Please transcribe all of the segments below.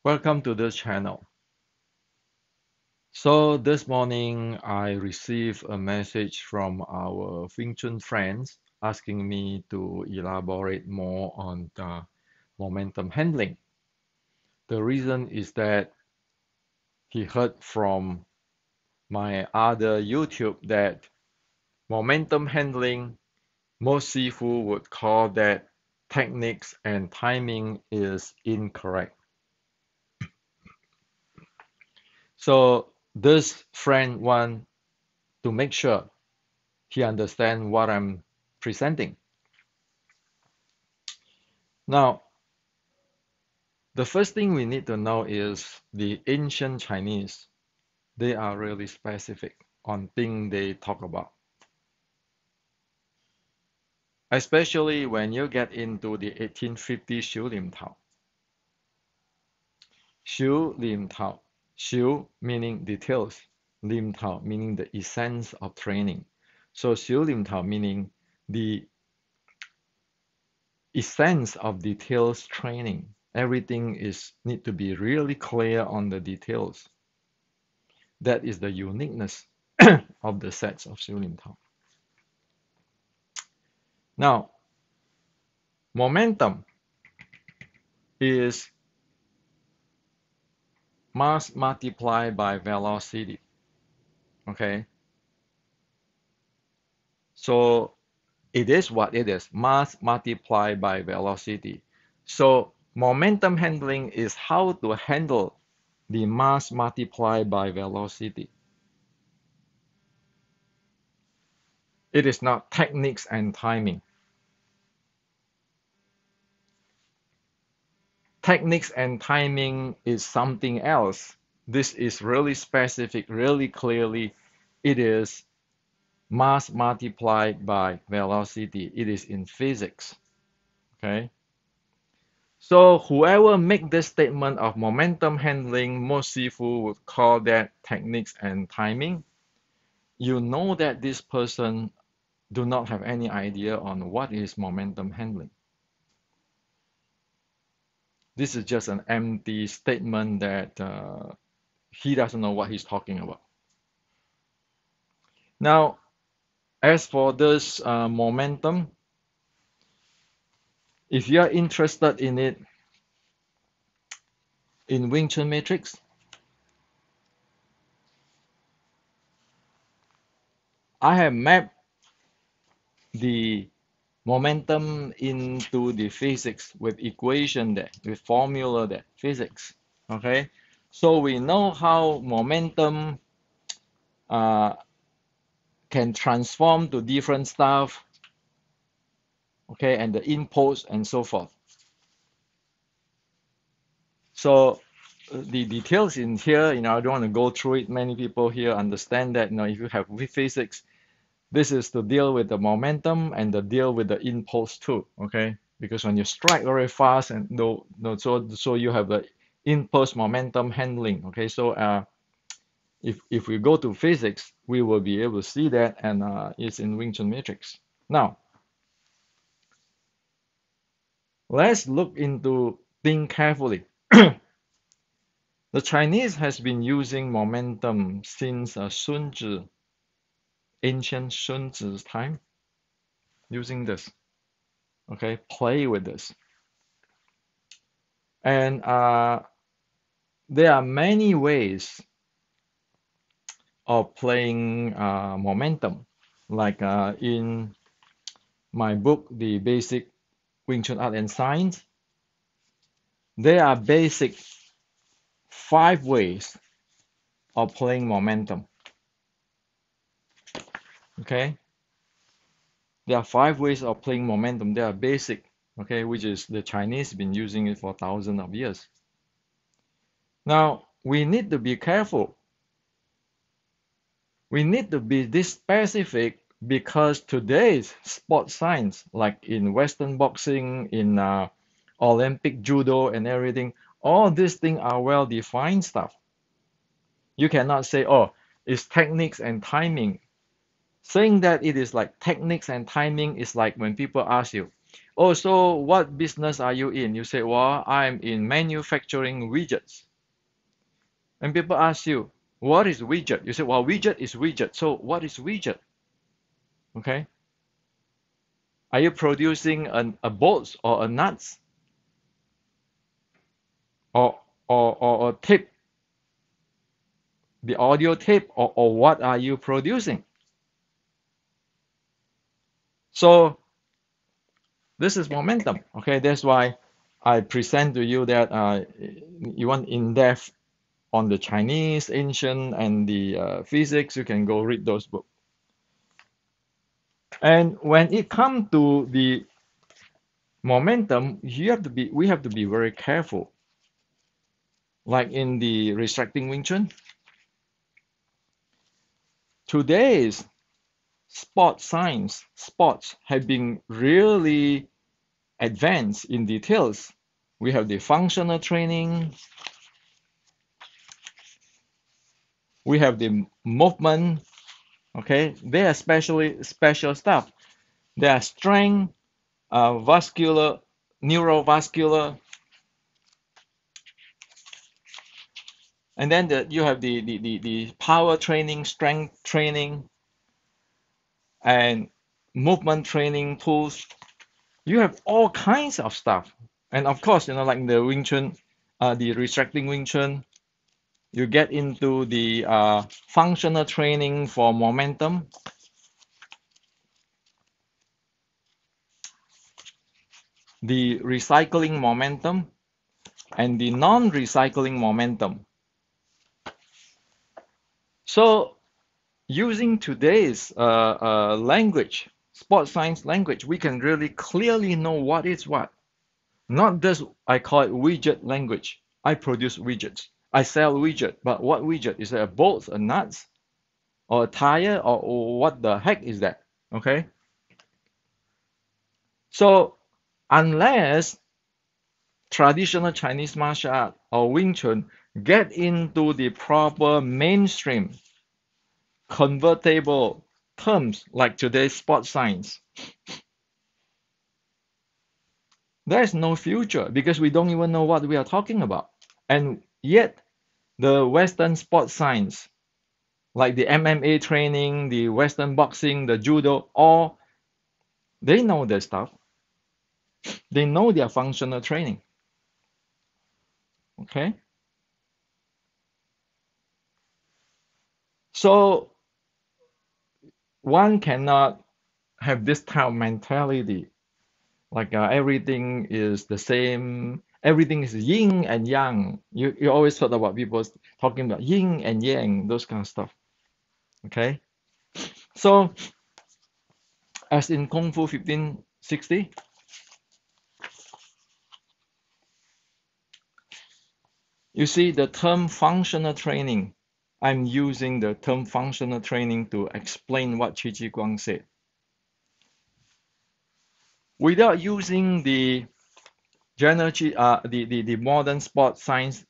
Welcome to this channel. So this morning I received a message from our Wing Chun friends asking me to elaborate more on the momentum handling. The reason is that he heard from my other YouTube that momentum handling, most Sifu would call that techniques and timing is incorrect. So this friend want to make sure he understand what I'm presenting. Now, the first thing we need to know is the ancient Chinese, they are really specific on things they talk about. Especially when you get into the 1850 Xiu Lim Tao. Xiu Lim Tao. Xiu meaning details, Lim Tao meaning the essence of training. So Xiu Lim Tao meaning the essence of details training. Everything is need to be really clear on the details. That is the uniqueness of the sets of Xiu Lim Tao. Now, momentum is mass multiplied by velocity. Okay, so it is what it is, mass multiplied by velocity. So momentum handling is how to handle the mass multiplied by velocity. It is not techniques and timing. Techniques and timing is something else. This is really specific, really clearly. It is mass multiplied by velocity. It is in physics. Okay. So whoever make this statement of momentum handling, most Sifu would call that techniques and timing. You know that this person do not have any idea on what is momentum handling. This is just an empty statement that he doesn't know what he's talking about. Now, as for this momentum, if you are interested in it in Wing Chun Matrix, I have mapped the momentum into the physics with equation there, with formula there, physics. Okay, so we know how momentum uh, can transform to different stuff. Okay, and the impulse and so forth. So the details in here, I don't want to go through it. Many people here understand that, if you have physics, this is to deal with the momentum and to deal with the impulse too, okay? Because when you strike very fast and so you have the impulse momentum handling, okay? So if we go to physics, we will be able to see that, and it's in Wing Chun Matrix. Now, let's look into think carefully. The Chinese has been using momentum since Sun Tzu, ancient Sun Tzu's time, using this. Okay, play with this. And there are many ways of playing momentum. Like in my book, The Basic Wing Chun Art and Science, there are basic 5 ways of playing momentum. Okay? There are 5 ways of playing momentum. They are basic, okay, which is the Chinese been using it for thousands of years. Now, we need to be careful. We need to be this specific because today's sport science, like in Western boxing, in Olympic judo and everything, all these things are well-defined stuff. You cannot say, oh, it's techniques and timing. Saying that it is like techniques and timing is like when people ask you, Oh, so what business are you in? You say, well, I'm in manufacturing widgets. And people ask you, what is widget? You say, well, widget is widget. So what is widget? Okay. Are you producing a bolts or a nuts or or a tape, the audio tape, or what are you producing? So this is momentum. Okay, that's why I present to you that you want in depth on the Chinese ancient and the physics. You can go read those books. And when it comes to the momentum, we have to be very careful. Like in the restricting Wing Chun, today's sports have been really advanced in details. We have the functional training, we have the movement. Okay, they are special stuff. They are strength, vascular, neurovascular, and then you have the power training, strength training, and movement training tools. You have all kinds of stuff. And of course, like the Wing Chun, the restricting Wing Chun, you get into the functional training for momentum, the recycling momentum, and the non-recycling momentum. So using today's language, sports science language, we can really clearly know what is what. Not just I call it widget language. I produce widgets. I sell widget, but what widget? Is it a bolt, a nuts, or a tire, or what the heck is that? Okay. So unless traditional Chinese martial art or Wing Chun get into the proper mainstream convertible terms like today's sports science, there's no future because we don't even know what we are talking about. And yet, the Western sports science, like the MMA training, the Western boxing, the judo, all they know their stuff. They know their functional training. Okay. So one cannot have this type of mentality like everything is the same, everything is yin and yang. You always heard about people talking about yin and yang, those kind of stuff. Okay. So as in Kung Fu 1560, you see the term functional training. I'm using the term functional training to explain what Qi Ji Guang said. Without using the general the modern sports science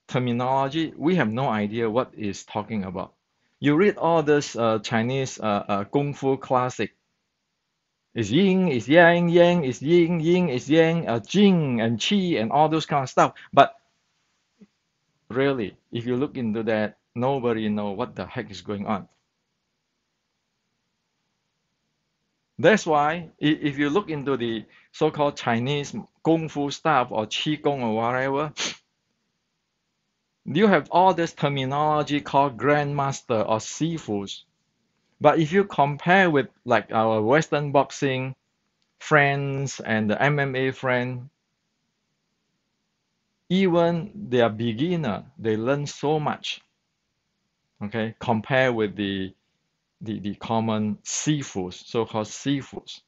terminology, we have no idea what is talking about. You read all this Chinese kung fu classic. Is yin, is yang, yang is yin, yin is yang, jing and qi and all those kind of stuff. But really, if you look into that, nobody know what the heck is going on. That's why if you look into the so-called Chinese kung fu stuff or qi gong or whatever, you have all this terminology called grandmaster or sifus. But if you compare with like our Western boxing friends and the MMA friend, even they are beginner, they learn so much. Okay, compare with the common sifus, so-called sifus.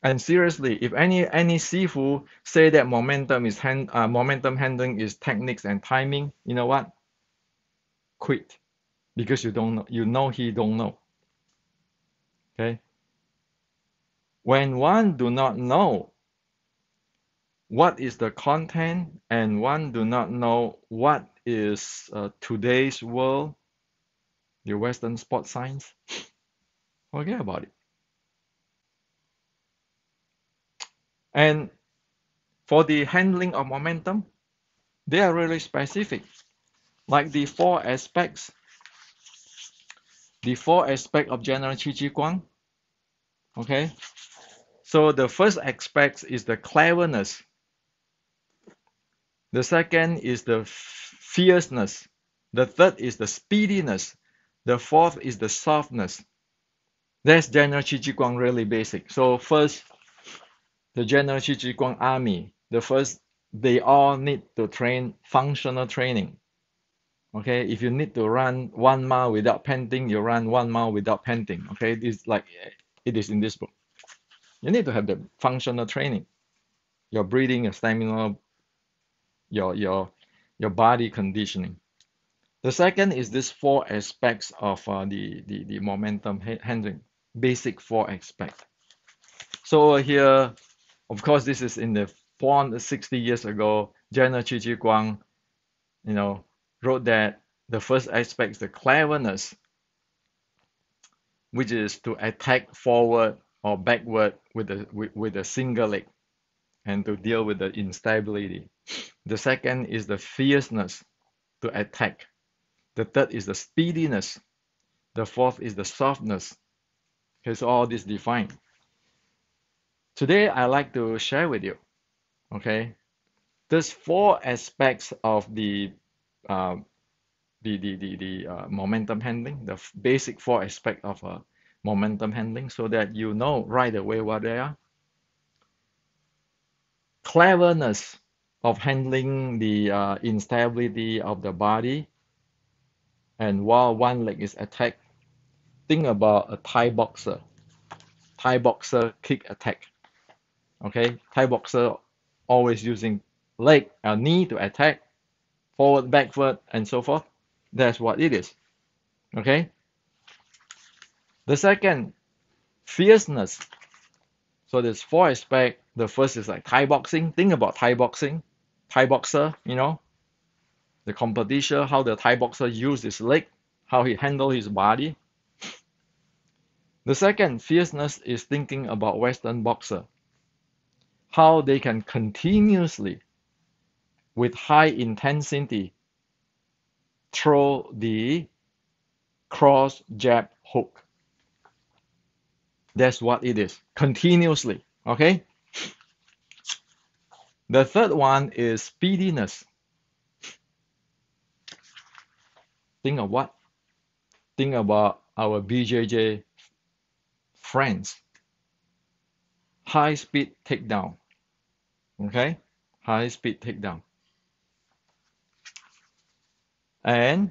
And seriously, if any sifu say that momentum handling is techniques and timing, you know what? Quit because you don't know. You know he don't know. Okay. When one do not know what is the content and one do not know what is today's world, the Western sports science, forget about it. And for the handling of momentum, they are really specific. Like the four aspects of general Qi Ji Guang. Okay, so the first aspect is the cleverness. The second is the fierceness. The third is the speediness. The fourth is the softness. That's general Qi Ji Guang really basic. So first, the general Qi Ji Guang army, they all need to train functional training. Okay, if you need to run 1 mile without panting, you run 1 mile without panting. Okay, it's like it is in this book. You need to have the functional training, your breathing, your stamina, your body conditioning. The second is these four aspects of the momentum handling, basic four aspects. So here, of course, this is in the 460 years ago, General Qi Ji Guang, wrote that the first aspect is the cleverness, which is to attack forward or backward with a single leg and to deal with the instability. The second is the fierceness, to attack. The third is the speediness. The fourth is the softness. Okay, so all this defined. Today, I like to share with you, okay, there's four aspects of the momentum handling, the basic four aspects of momentum handling, so that you know right away what they are. Cleverness of handling the instability of the body, and while one leg is attacked, think about a Thai boxer. Thai boxer kick attack. Okay, Thai boxer always using leg or knee to attack, forward, backward, and so forth. That's what it is. Okay. The second, fierceness. So there's four aspects. The first is like Thai boxing. Think about Thai boxing. Thai boxer, the competition, how the Thai boxer use his leg, how he handle his body. The second, fierceness, is thinking about Western boxer, how they can continuously, with high intensity, throw the cross, jab, hook. That's what it is, continuously. Okay. The third one is speediness. Think of what? Think about our BJJ friends. High speed takedown. Okay? High speed takedown. And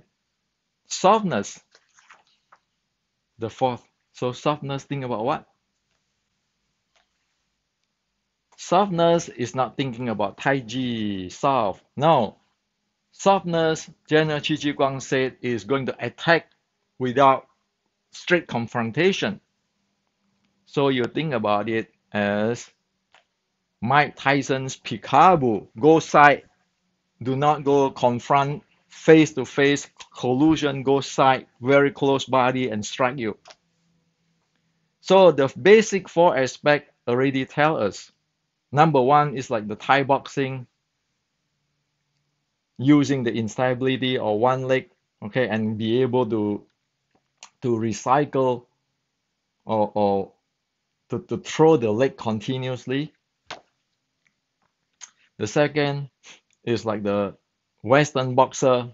softness. The fourth. So softness, think about what? Softness is not thinking about Tai Chi, soft. No. Softness, General Qi Ji Guang said, is going to attack without straight confrontation. So you think about it as Mike Tyson's Picabo, go side, do not go confront, face to face, collusion, go side, very close body and strike you. So the basic four aspects already tell us. Number one is like the Thai boxing, using the instability of one leg, okay, and be able to recycle or to throw the leg continuously. The second is like the Western boxing,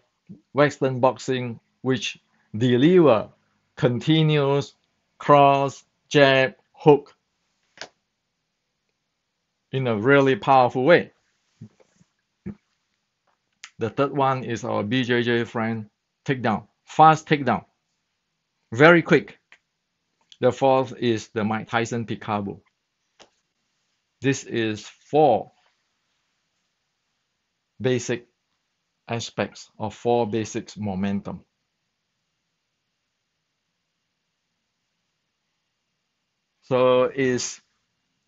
which deliver continuous cross, jab, hook in a really powerful way. The third one is our BJJ friend, takedown, fast takedown, very quick. The fourth is the Mike Tyson Picabo. This is four basic aspects of four basic momentum. So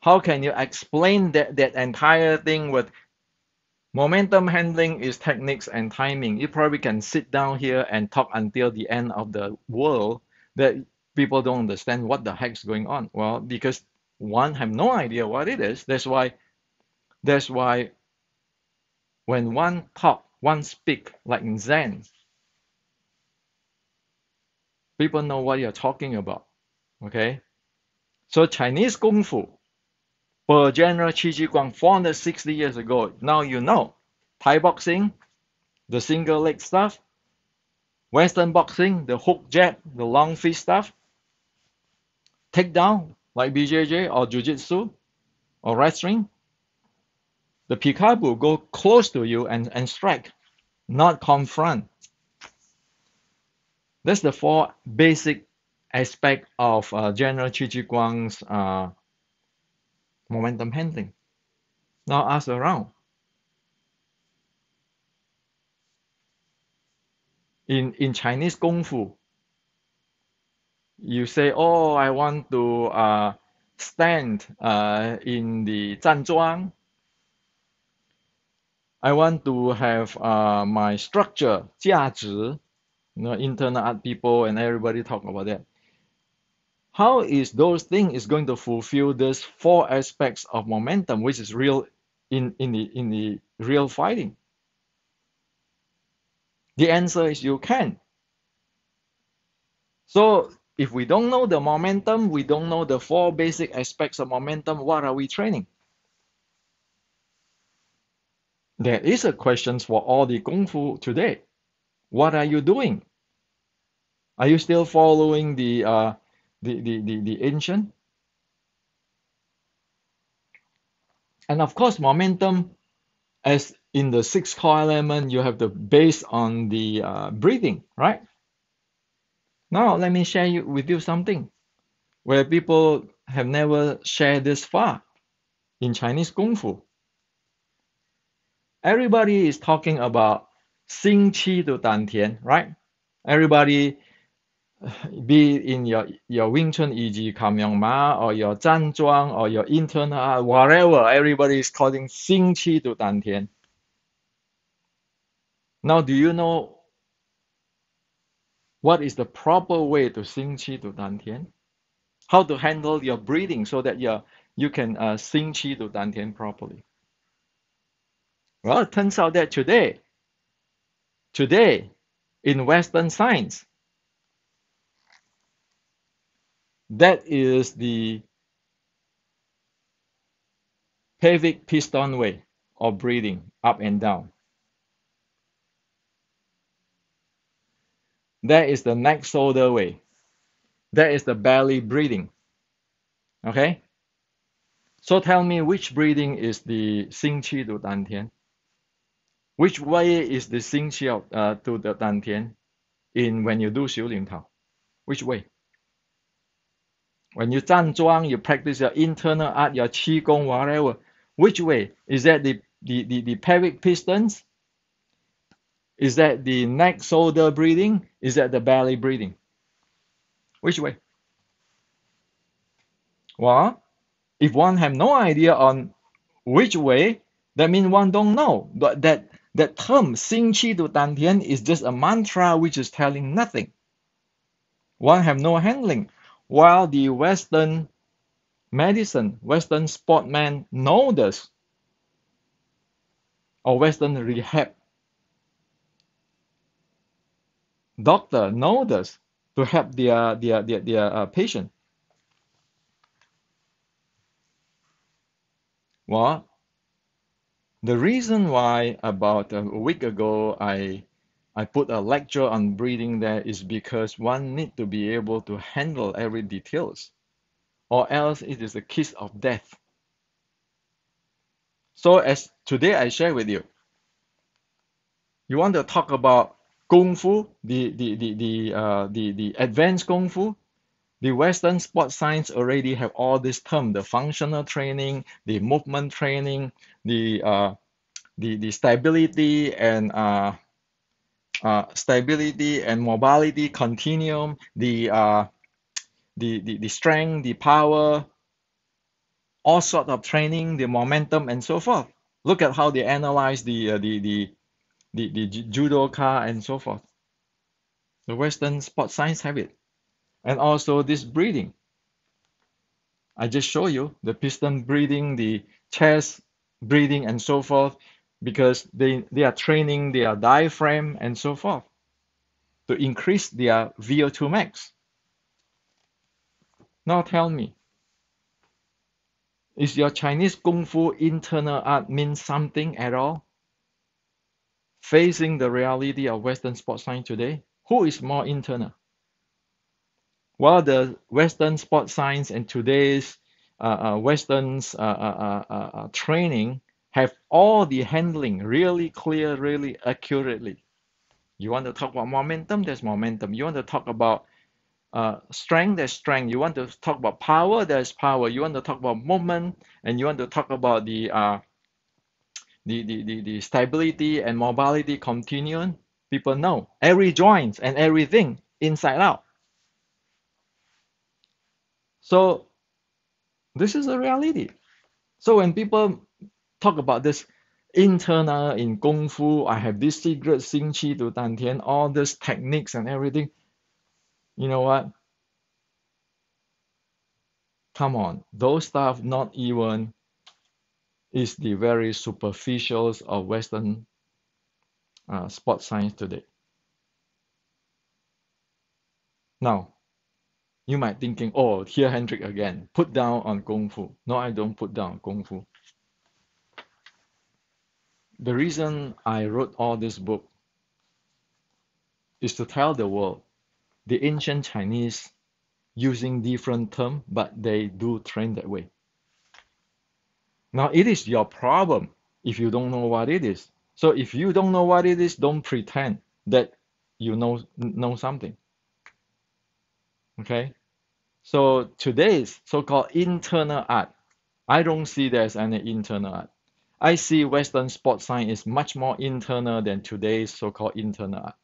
how can you explain that entire thing with momentum handling is techniques and timing? You probably can sit down here and talk until the end of the world that people don't understand what the heck's going on. Well, because one have no idea what it is. That's why That's why when one talk, one speak like in Zen, people know what you're talking about. Okay? So Chinese Kung Fu, per General Qi Ji Guang 460 years ago, now you know. Thai boxing, the single leg stuff, Western boxing, the hook jab, the long fist stuff, takedown like BJJ or Jiu-Jitsu or wrestling, the peekaboo go close to you and strike, not confront. That's the four basic aspect of General Qi Ji Guang's momentum handling. Now ask around. In Chinese Kung Fu, you say, oh, I want to stand in the 站桩. I want to have my structure, 价值. Internal art people and everybody talk about that. How is those things is going to fulfill these four aspects of momentum, which is real in the real fighting? The answer is you can. So if we don't know the momentum, we don't know the four basic aspects of momentum, what are we training? There is a question for all the Kung Fu today. What are you doing? Are you still following the ancient? And of course, momentum, as in the sixth core element, you have the base on the breathing, right? Now, let me share with you something where people have never shared this far in Chinese Kung Fu. Everybody is talking about 心气 to 丹田, right? Everybody, be it in your Wing Chun Yi Kam Yong Ma or your 站桩 or your internal art, whatever, everybody is calling 心气 to 丹田. Now, do you know what is the proper way to 心气 to 丹田? How to handle your breathing so that you can 心气 to 丹田 properly? Well, it turns out that today, in Western science, that is the pelvic piston way of breathing up and down. That is the neck shoulder way. That is the belly breathing. Okay? So tell me which breathing is the 心气 to 丹田? Which way is the 心气 to the 丹田 in when you do 修灵套? Which way? When you 站桩, you practice your internal art, your qi gong, whatever. Which way? Is that the pelvic pistons? Is that the neck shoulder breathing? Is that the belly breathing? Which way? Well, if one have no idea on which way, that means one don't know. But that term 心气 to 丹田 is just a mantra which is telling nothing. One have no handling. While the Western medicine, Western sportmen know this, or Western rehab doctor know this to help their patient. Well, the reason why about a week ago I put a lecture on breathing there is because one need to be able to handle every details, or else it is a kiss of death. So as today I share with you, you want to talk about Kung Fu, the advanced Kung Fu. The Western sports science already have all this term, the functional training, the movement training, the stability and mobility continuum, the strength, the power, all sort of training, the momentum, and so forth. Look at how they analyze the judoka and so forth. The Western sports science have it. And also this breathing. I just show you the piston breathing, the chest breathing and so forth, because they are training their diaphragm and so forth to increase their VO2 max. Now tell me, is your Chinese Kung Fu internal art mean something at all? Facing the reality of Western sports science today, who is more internal? Well, the Western sports science and today's Western's training have all the handling really clear, really accurately. You want to talk about momentum, there's momentum. You want to talk about strength, there's strength. You want to talk about power, there's power. You want to talk about movement, and you want to talk about the stability and mobility continuum. People know every joint and everything inside out. So this is a reality. So when people talk about this internal in Kung Fu, I have this secret Xing Qi to Dan Tian, all these techniques and everything, you know what? Come on, those stuff not even is the very superficials of Western sports science today. Now, you might thinking, oh, here Hendrik again, put down on Kung Fu. No, I don't put down Kung Fu. The reason I wrote all this book is to tell the world the ancient Chinese using different term, but they do train that way. Now it is your problem if you don't know what it is. So if you don't know what it is, don't pretend that you know something. Okay? So today's so-called internal art, I don't see there's any internal art. I see Western sports science is much more internal than today's so-called internal art.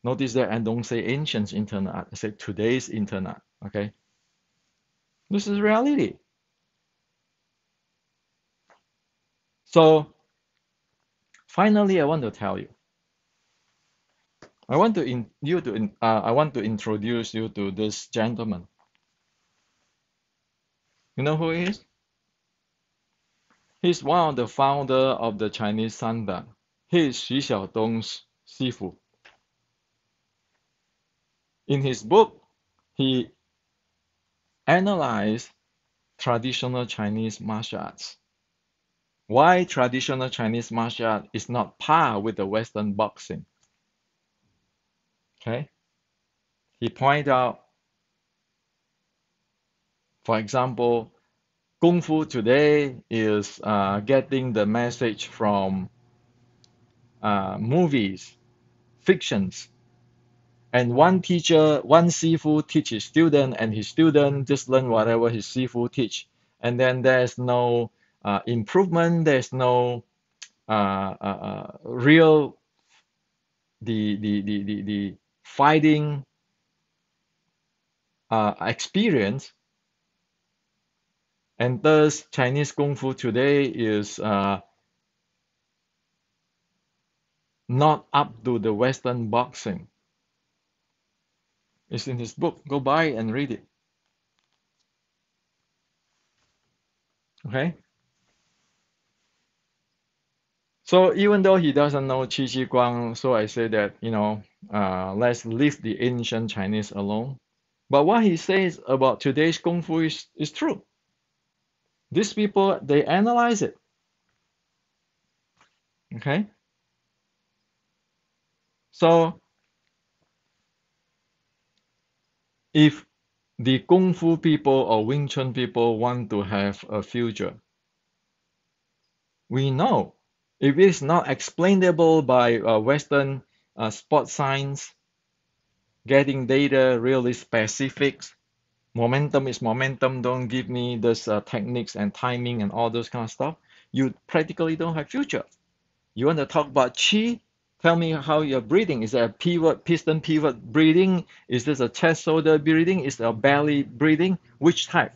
Notice that I don't say ancient internal art, I say today's internal art. Okay? This is reality. So finally, I want to tell you, I want to introduce you to this gentleman. You know who he is? He's one of the founder of the Chinese Sandan. He is Xu Xiaodong's Sifu. In his book, he analyzed traditional Chinese martial arts. Why traditional Chinese martial art is not par with the Western boxing. Okay? He pointed out, for example, Kung Fu today is getting the message from movies, fictions, and one teacher, one Sifu teaches student, and his student just learn whatever his Sifu teach, and then there's no improvement, there's no real the fighting experience, and thus Chinese Kung Fu today is not up to the Western boxing. It's in his book. Go buy and read it. Okay? So even though he doesn't know Qi Shi Guang, so I say that, let's leave the ancient Chinese alone. But what he says about today's Kung Fu is true. These people, they analyze it. Okay? So if the Kung Fu people or Wing Chun people want to have a future, we know if it's not explainable by Western sports science, getting data really specifics, momentum is momentum, don't give me this techniques and timing and all those kind of stuff, you practically don't have future. You want to talk about chi? Tell me how you're breathing. Is it a pivot, piston pivot breathing? Is this a chest shoulder breathing? Is it a belly breathing? Which type?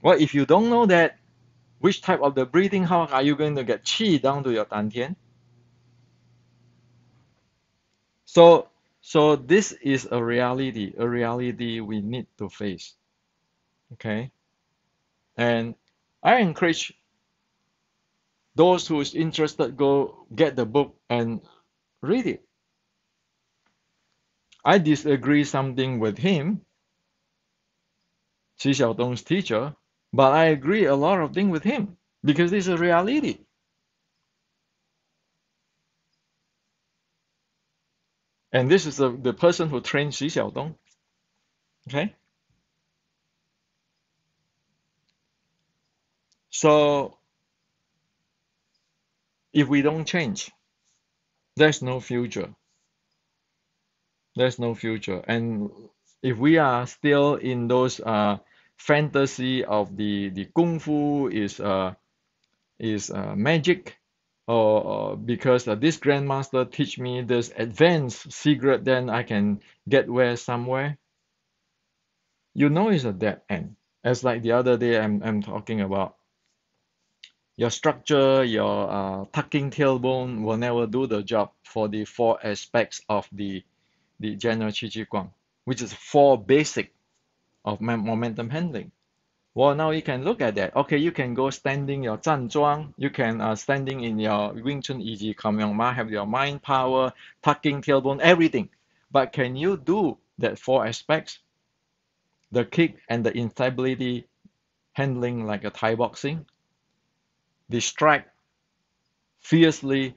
Well, if you don't know that, which type of the breathing, how are you going to get qi down to your dantian? So this is a reality we need to face. Okay? And I encourage those who is interested, go get the book and read it. I disagree something with him, Xi Xiaodong's teacher, but I agree a lot of things with him because this is a reality. And this is the person who trained Xi Xiaodong. Okay? So if we don't change, there's no future. There's no future. And if we are still in those fantasy of the kung fu is magic, or because this grandmaster teach me this advanced secret, then I can get where somewhere. You know it's a dead end. As like the other day, I'm talking about your structure, your tucking tailbone will never do the job for the four aspects of the general Qi Ji Guang, which is four basic of momentum handling. Well, now you can look at that. Okay, you can go standing your 站桩, you can standing in your Wing Chun 以及 Kam-Yong-Ma, have your mind power, tucking tailbone, everything. But can you do that four aspects? The kick and the instability handling like a Thai boxing, the strike fiercely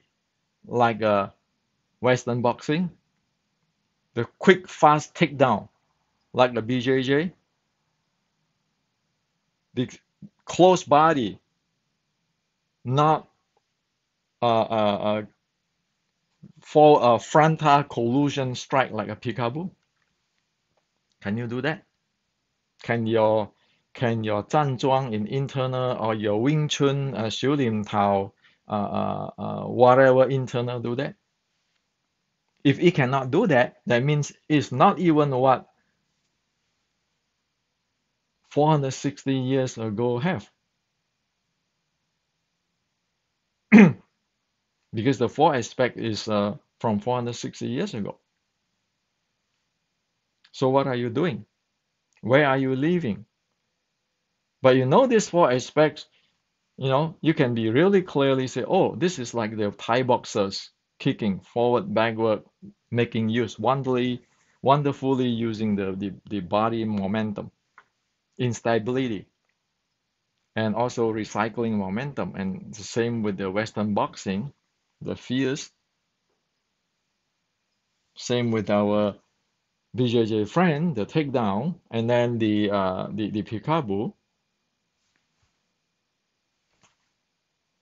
like a Western boxing, the quick fast takedown like the BJJ, the close body, not for a frontal collusion strike like a peekaboo. Can you do that? Can your 站桩 in internal or your Wing Chun, Xiu Lim Tao, whatever internal do that? If it cannot do that, that means it's not even what 460 years ago have. Because the four aspect is from 460 years ago. So what are you doing? Where are you living? But you know these four aspects, you can be really clearly say, oh, this is like the Thai boxers kicking forward, backward, making use wonderfully using the body momentum, instability, and also recycling momentum. And the same with the Western boxing, the fierce. Same with our BJJ friend, the takedown, and then the peekaboo.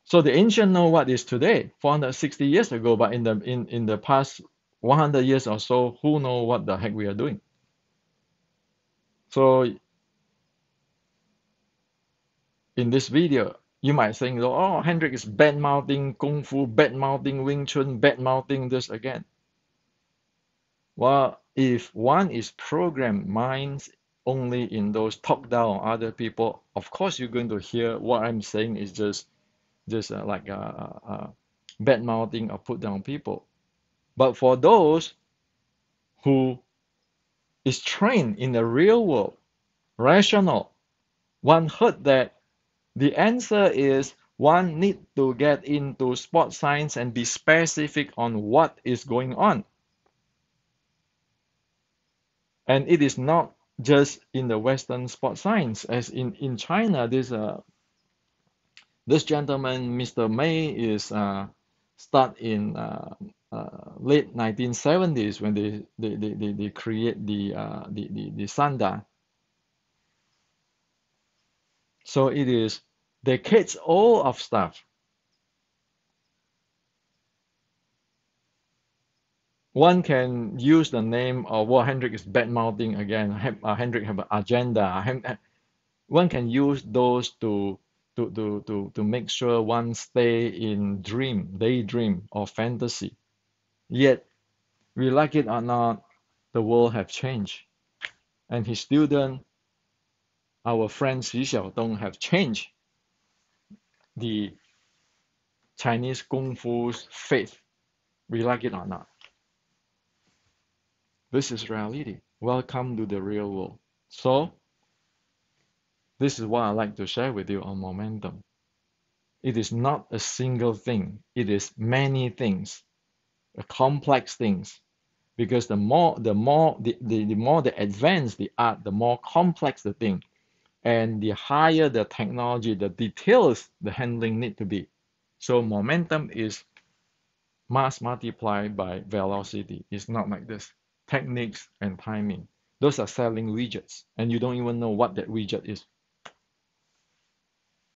So the ancient know what is today, 460 years ago, but in the past 100 years or so, who know what the heck we are doing? So in this video, you might think, oh, Hendrik is bad mouthing Kung Fu, bad mouthing Wing Chun, bad mouthing this again. Well, if one is programmed minds only in those talk down on other people, of course you're going to hear what I'm saying is just like bad mouthing or put down people. But for those who is trained in the real world, rational, one heard that the answer is one need to get into sport science and be specific on what is going on. And it is not just in the Western sport science, as in China, this gentleman, Mr. May, is start in late 1970s when they create the Sanda. So it is decades old of stuff. One can use the name of what Hendrik is bad mouthing again. Hendrik have an agenda. One can use those to make sure one stay in daydream, or fantasy. Yet, we like it or not, the world have changed. And his student, our friend Xi Xiaodong, have changed the Chinese Kung Fu's faith. We like it or not. This is reality. Welcome to the real world. So, This is what I like to share with you on momentum. It is not a single thing. It is many things, complex things. Because the more the advanced the art, the more complex the thing, and the higher the technology, the details the handling need to be. So momentum is mass multiplied by velocity. It's not like this. Techniques and timing. Those are selling widgets, and you don't even know what that widget is.